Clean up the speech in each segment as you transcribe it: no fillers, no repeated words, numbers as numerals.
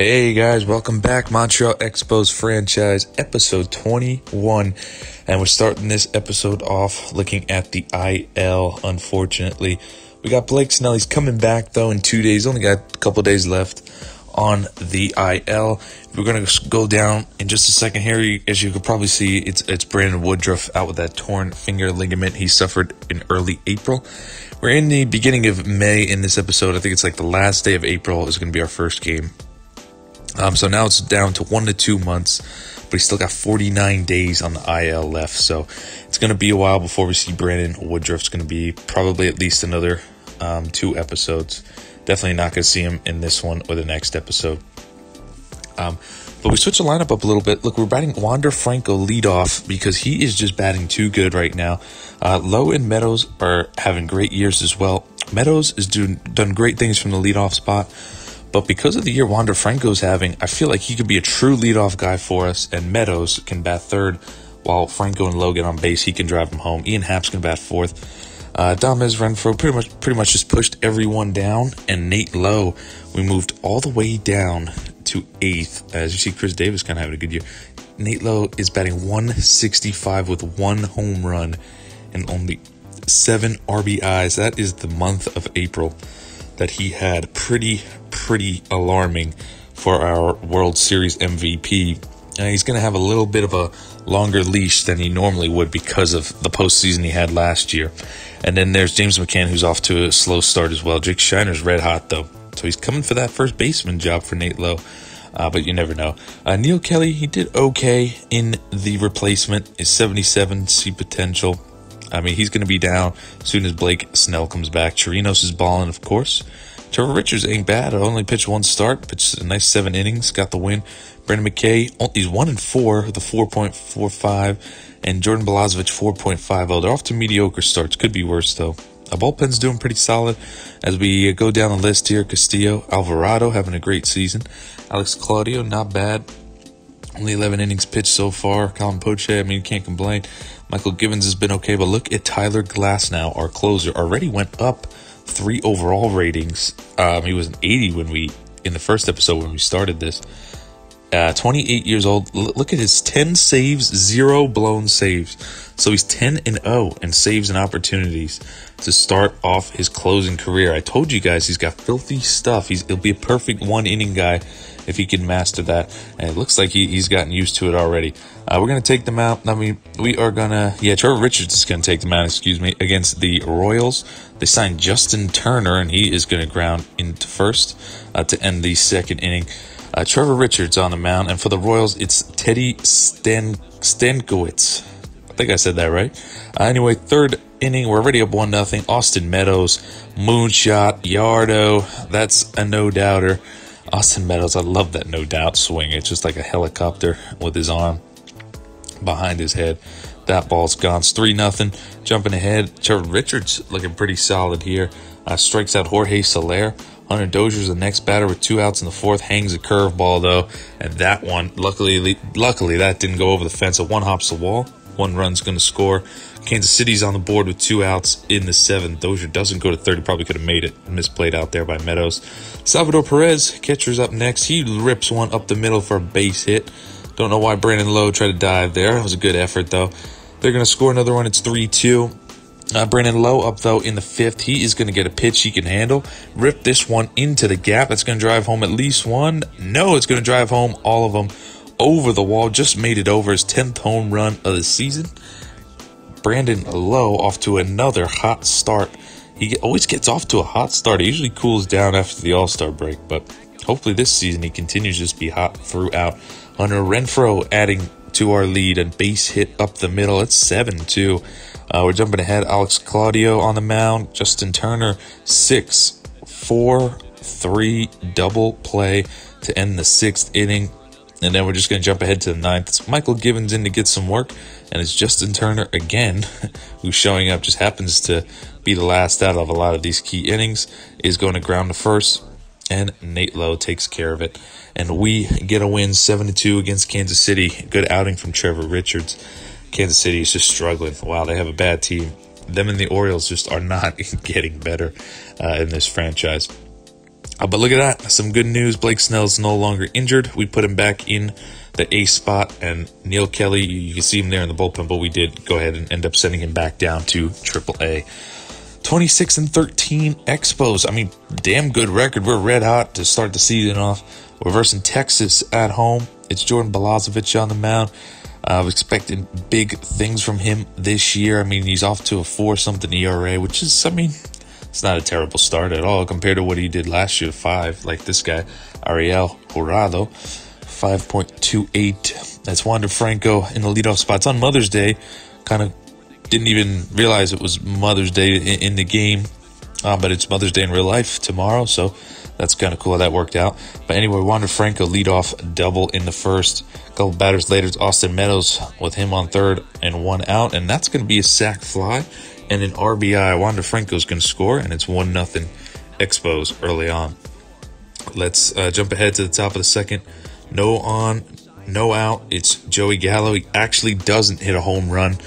Hey guys, welcome back. Montreal Expos franchise, episode 21. And we're starting this episode off looking at the IL, unfortunately. We got Blake Snell. He's coming back, though, in 2 days. Only got a couple days left on the IL. We're going to go down in just a second here. As you can probably see, it's Brandon Woodruff out with that torn finger ligament he suffered in early April. We're in the beginning of May in this episode. I think it's like the last day of April is going to be our first game. So now it's down to 1 to 2 months, but he's still got 49 days on the IL left. So it's going to be a while before we see Brandon Woodruff. It's going to be probably at least another 2 episodes. Definitely not going to see him in this one or the next episode. But we switch the lineup up a little bit. Look, we're batting Wander Franco leadoff because he is just batting too good right now. Lowe and Meadows are having great years as well. Meadows is done great things from the leadoff spot. But because of the year Wander Franco's having, I feel like he could be a true leadoff guy for us. And Meadows can bat third while Franco and Lowe get on base. He can drive them home. Ian Happ's can bat fourth. Damez Renfroe pretty much just pushed everyone down. And Nate Lowe, we moved all the way down to 8th. As you see, Chris Davis kind of having a good year. Nate Lowe is batting 165 with 1 home run and only 7 RBIs. That is the month of April that he had. Pretty alarming for our World Series MVP. He's going to have a little bit of a longer leash than he normally would because of the postseason he had last year. And then there's James McCann, who's off to a slow start as well. Jake Shiner's red hot, though. So he's coming for that first baseman job for Nate Lowe. But you never know. Neil Kelly, he did okay in the replacement. Is 77, see potential. I mean, he's going to be down as soon as Blake Snell comes back. Chirinos is balling, of course. Trevor Richards ain't bad. I only pitched 1 start, pitched a nice 7 innings, got the win. Brandon McKay, he's 1-4 with a 4.45, and Jordan Balazovic 4.50. They're off to mediocre starts. Could be worse, though. Our bullpen's doing pretty solid. As we go down the list here, Castillo, Alvarado having a great season. Alex Claudio, not bad. Only 11 innings pitched so far. Colin Poche, I mean, can't complain. Michael Givens has been okay, but look at Tyler Glasnow, our closer. Already went up 3 overall ratings. He was an 80 in the first episode when we started this. 28 years old. Look at his 10 saves, 0 blown saves. So he's 10-0 in saves and opportunities to start off his closing career. I told you guys he's got filthy stuff. He'll be a perfect 1-inning guy if he can master that. And it looks like he's gotten used to it already. We're going to take them out. I mean, we are going to... Yeah, Trevor Richards is going to take them out, against the Royals. They signed Justin Turner, and he is going to ground into first to end the second inning. Trevor Richards on the mound. And for the Royals, it's Teddy Stankiewicz. I think I said that right. Anyway, third inning, we're already up 1-0. Austin Meadows, moonshot, Yardo. That's a no-doubter. Austin Meadows, I love that no-doubt swing. It's just like a helicopter with his arm behind his head. That ball's gone. It's 3-0. Jumping ahead, Trevor Richards looking pretty solid here. Strikes out Jorge Soler. Hunter Dozier's the next batter with 2 outs in the 4th. Hangs a curveball, though. And that one, luckily that didn't go over the fence. A 1 hops the wall. 1 run's going to score. Kansas City's on the board with 2 outs in the 7th. Dozier doesn't go to third. He probably could have made it. Misplayed out there by Meadows. Salvador Perez, catcher's up next. He rips one up the middle for a base hit. Don't know why Brandon Lowe tried to dive there. It was a good effort, though. They're going to score another one. It's 3-2. Brandon Lowe up, though, in the 5th. He is going to get a pitch he can handle. Rip this one into the gap. That's going to drive home at least one. No, it's going to drive home all of them over the wall. Just made it over his 10th home run of the season. Brandon Lowe off to another hot start. He always gets off to a hot start. He usually cools down after the All-Star break, but hopefully this season he continues to just be hot throughout. Hunter Renfroe adding to our lead, and base hit up the middle. It's 7-2. We're jumping ahead. Alex Claudio on the mound. Justin Turner, 6-4-3 double play to end the 6th inning. And then we're just going to jump ahead to the 9th. It's Michael Givens in to get some work. And it's Justin Turner again, who's showing up, just happens to be the last out of a lot of these key innings, is going to ground to first. And Nate Lowe takes care of it. And we get a win 7-2 against Kansas City. Good outing from Trevor Richards. Kansas City is just struggling. Wow, they have a bad team. Them and the Orioles just are not getting better in this franchise. But look at that. Some good news. Blake Snell's no longer injured. We put him back in the ace spot. And Neil Kelly, you can see him there in the bullpen, but we did go ahead and end up sending him back down to AAA. 26-13 Expos. I mean, damn good record. We're red hot to start the season off. We're versing Texas at home. It's Jordan Balazovic on the mound. I was expecting big things from him this year. I mean, he's off to a 4-something ERA, which is, I mean, it's not a terrible start at all compared to what he did last year, 5. Like this guy, Ariel Jurado, 5.28. That's Wander Franco in the leadoff spot. It's on Mother's Day. Kind of didn't even realize it was Mother's Day in the game, but it's Mother's Day in real life tomorrow, so that's kind of cool how that worked out. But anyway, Wander Franco leadoff double in the first. A couple batters later, it's Austin Meadows with him on third and 1 out, and that's going to be a sac fly and an RBI. Wander Franco's going to score, and it's 1-0 Expos early on. Let's jump ahead to the top of the second. No on, no out. It's Joey Gallo. He actually doesn't hit a home run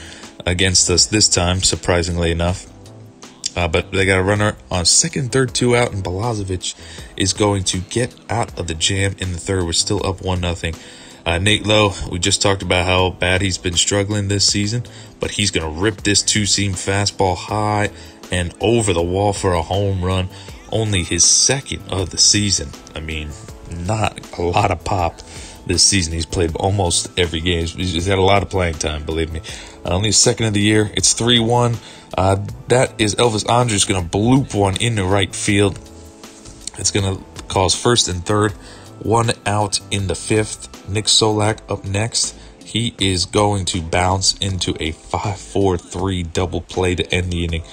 against us this time, surprisingly enough. But they got a runner on second, third, 2 out, and Balazovic is going to get out of the jam in the third. We're still up 1-0. Nate Lowe, we just talked about how bad he's been struggling this season, but he's going to rip this 2-seam fastball high and over the wall for a home run. Only his second of the season. I mean, not a lot of pop this season. He's played almost every game. He's had a lot of playing time, believe me. Only his second of the year. It's 3-1. That is Elvis Andrus going to bloop one into right field. It's going to cause first and third. 1 out in the fifth. Nick Solak up next. He is going to bounce into a 5-4-3 double play to end the inning.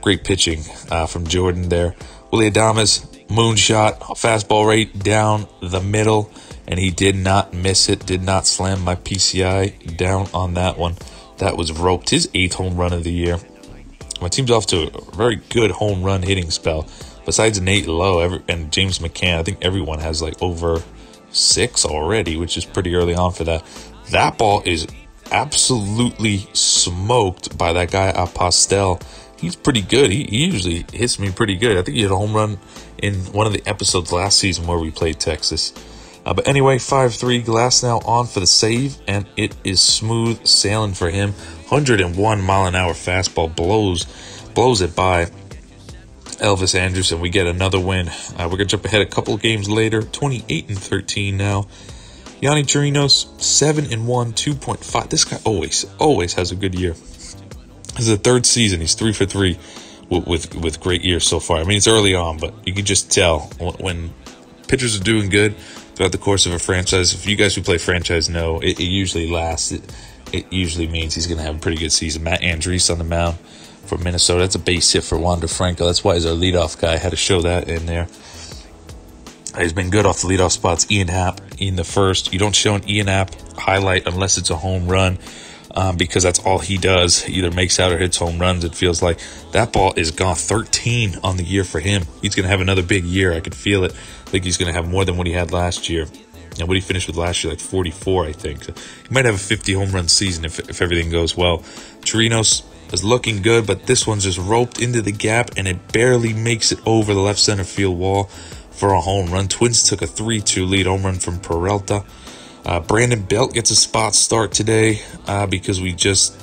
Great pitching from Jordan there. Willie Adames, moonshot, fastball right down the middle, and he did not miss it, did not slam my PCI down on that one. That was roped. His 8th home run of the year. My team's off to a very good home run hitting spell. Besides Nate Lowe and James McCann, I think everyone has like over 6 already, which is pretty early on for that. That ball is absolutely smoked by that guy Apostel. He's pretty good. He usually hits me pretty good. I think he had a home run in one of the episodes last season where we played Texas. But anyway, 5-3, Glass now on for the save, and it is smooth sailing for him. 101 mile an hour fastball blows it by Elvis Andrus, and we get another win. We're going to jump ahead a couple of games later, 28-13 now. Yanni Chirinos, 7-1, 2.5. This guy always has a good year. This is the third season. He's 3 for 3 with great years so far. I mean, it's early on, but you can just tell when pitchers are doing good throughout the course of a franchise. If you guys who play franchise know, it usually lasts. It usually means he's going to have a pretty good season. Matt Andriese on the mound for Minnesota. That's a base hit for Wander Franco. That's why he's our leadoff guy. I had to show that in there. He's been good off the leadoff spots. Ian Happ in the first. You don't show an Ian Happ highlight unless it's a home run, because that's all he does. He either makes out or hits home runs, it feels like. That ball is gone. 13 on the year for him. He's going to have another big year. I can feel it. I think he's going to have more than what he had last year. And what he finished with last year, like 44, I think. So he might have a 50 home run season if everything goes well. Chirinos is looking good, but this one's just roped into the gap, and it barely makes it over the left center field wall for a home run. Twins took a 3-2 lead home run from Peralta. Brandon Belt gets a spot start today because we just,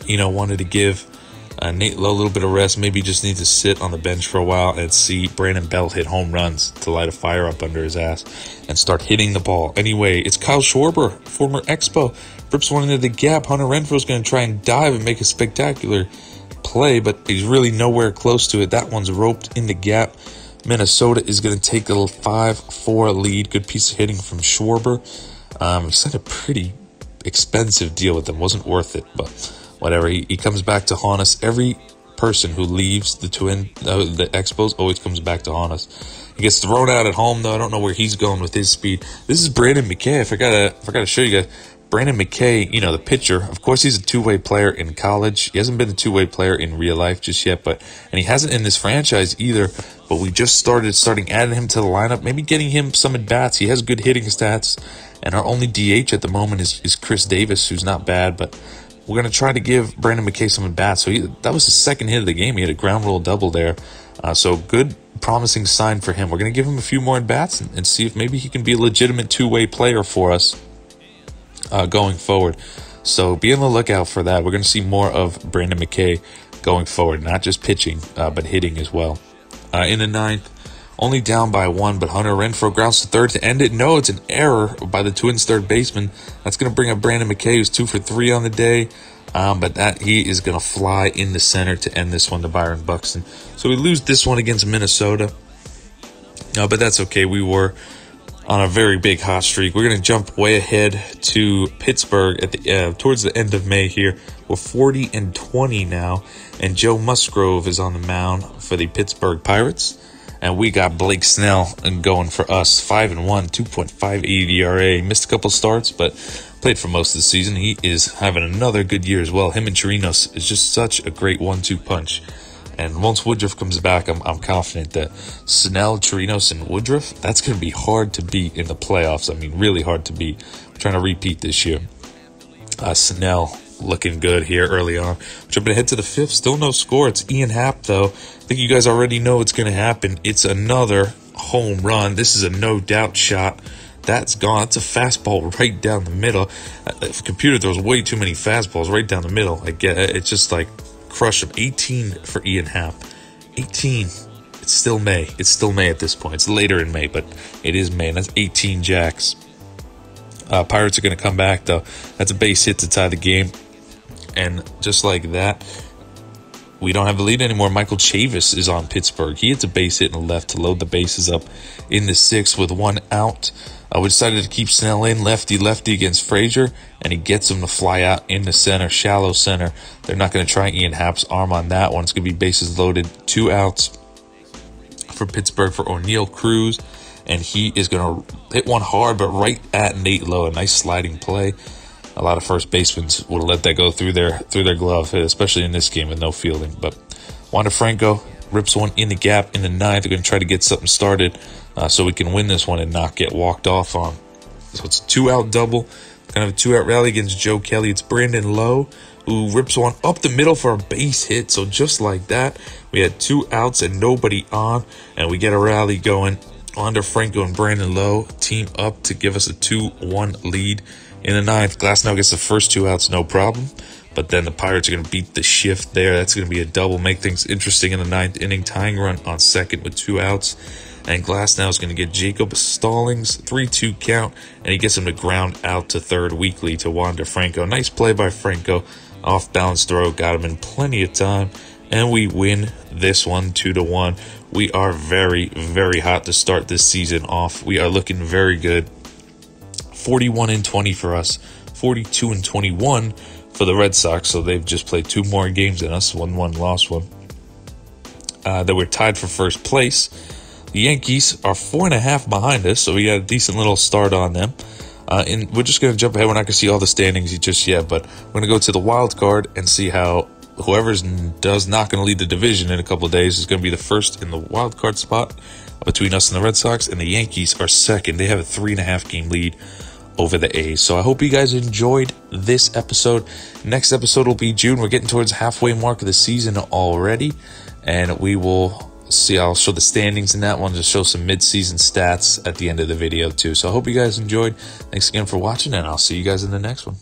wanted to give Nate Lowe a little bit of rest. Maybe just need to sit on the bench for a while and see Brandon Belt hit home runs to light a fire up under his ass and start hitting the ball. Anyway, it's Kyle Schwarber, former Expo. Rips one into the gap. Hunter Renfroe's going to try and dive and make a spectacular play, but he's really nowhere close to it. That one's roped in the gap. Minnesota is going to take a little 5-4 lead. Good piece of hitting from Schwarber. He signed a pretty expensive deal with them. Wasn't worth it, but whatever. He comes back to haunt us. Every person who leaves the Expos always comes back to haunt us. He gets thrown out at home, though. I don't know where he's going with his speed. This is Brandon McKay. I forgot to show you guys. Brandon McKay, the pitcher, of course, he's a two-way player in college. He hasn't been a two-way player in real life just yet, and he hasn't in this franchise either. But we just starting adding him to the lineup, maybe getting him some at-bats. He has good hitting stats, and our only DH at the moment is Chris Davis, who's not bad, but we're going to try to give Brandon McKay some at-bats. So that was his second hit of the game. He had a ground rule double there. So good promising sign for him. We're going to give him a few more at-bats and see if maybe he can be a legitimate two-way player for us going forward. So be on the lookout for that. We're going to see more of Brandon McKay going forward, not just pitching, but hitting as well. In the ninth, only down by 1, but Hunter Renfroe grounds to third to end it. No, it's an error by the Twins' third baseman. That's going to bring up Brandon McKay, who's 2 for 3 on the day. But that he is going to fly in the center to end this one to Byron Buxton. So we lose this one against Minnesota. But that's okay. We were on a very big hot streak. We're going to jump way ahead to Pittsburgh at the towards the end of May here. We're 40-20 now, and Joe Musgrove is on the mound for the Pittsburgh Pirates. And we got Blake Snell going for us, 5-1, 2.58 ERA. Missed a couple starts, but played for most of the season. He is having another good year as well. Him and Chirinos is just such a great 1-2 punch. And once Woodruff comes back, I'm confident that Snell, Chirinos, and Woodruff, that's going to be hard to beat in the playoffs. I mean, really hard to beat. We're trying to repeat this year. Snell looking good here early on. Jumping ahead to the fifth, still no score. It's Ian Happ, though. I think you guys already know what's going to happen. It's another home run. This is a no-doubt shot. That's gone. It's a fastball right down the middle. The computer throws way too many fastballs right down the middle. I get it. It's just like crush him. 18 for Ian Happ. 18. It's still May. It's still May at this point. It's later in May, but it is May, and that's 18 jacks. Pirates are going to come back, though. That's a base hit to tie the game. And just like that, we don't have the lead anymore. Michael Chavis is on Pittsburgh. He hits a base hit in the left to load the bases up in the sixth with 1 out. We decided to keep Snell in lefty against Frazier, and he gets him to fly out in the center, shallow center. They're not going to try Ian Happ's arm on that one. It's going to be bases loaded, 2 outs for Pittsburgh for O'Neal Cruz, and he is going to hit one hard, but right at Nate Lowe. A nice sliding play. A lot of first basemen would have let that go through their glove, especially in this game with no fielding. But Wander Franco rips one in the gap in the ninth. They're going to try to get something started so we can win this one and not get walked off on. So it's a 2-out double, kind of a 2-out rally against Joe Kelly. It's Brandon Lowe who rips one up the middle for a base hit. So just like that, we had 2 outs and nobody on, and we get a rally going. Wander Franco and Brandon Lowe team up to give us a 2-1 lead. In the ninth, Glasnow gets the first 2 outs, no problem. But then the Pirates are going to beat the shift there. That's going to be a double, make things interesting in the ninth inning. Tying run on second with 2 outs. And Glasnow is going to get Jacob Stallings, 3-2 count. And he gets him to ground out to third weakly to Wander Franco. Nice play by Franco. Off balance throw, got him in plenty of time. And we win this one 2-1. We are very, very hot to start this season off. We are looking very good. 41-20 for us, 42-21 for the Red Sox. So they've just played 2 more games than us, won 1, lost 1. They were tied for first place. The Yankees are 4.5 behind us, so we got a decent little start on them. And we're just going to jump ahead. We're not going to see all the standings just yet, but we're going to go to the wild card and see how whoever's not going to lead the division in a couple of days is going to be the first in the wild card spot between us and the Red Sox. And the Yankees are second. They have a 3.5 game lead over the A's. So I hope you guys enjoyed this episode. Next episode will be June. We're getting towards the halfway mark of the season already, and we will see. I'll show the standings in that one, just show some mid-season stats at the end of the video too. So I hope you guys enjoyed. Thanks again for watching, and I'll see you guys in the next one.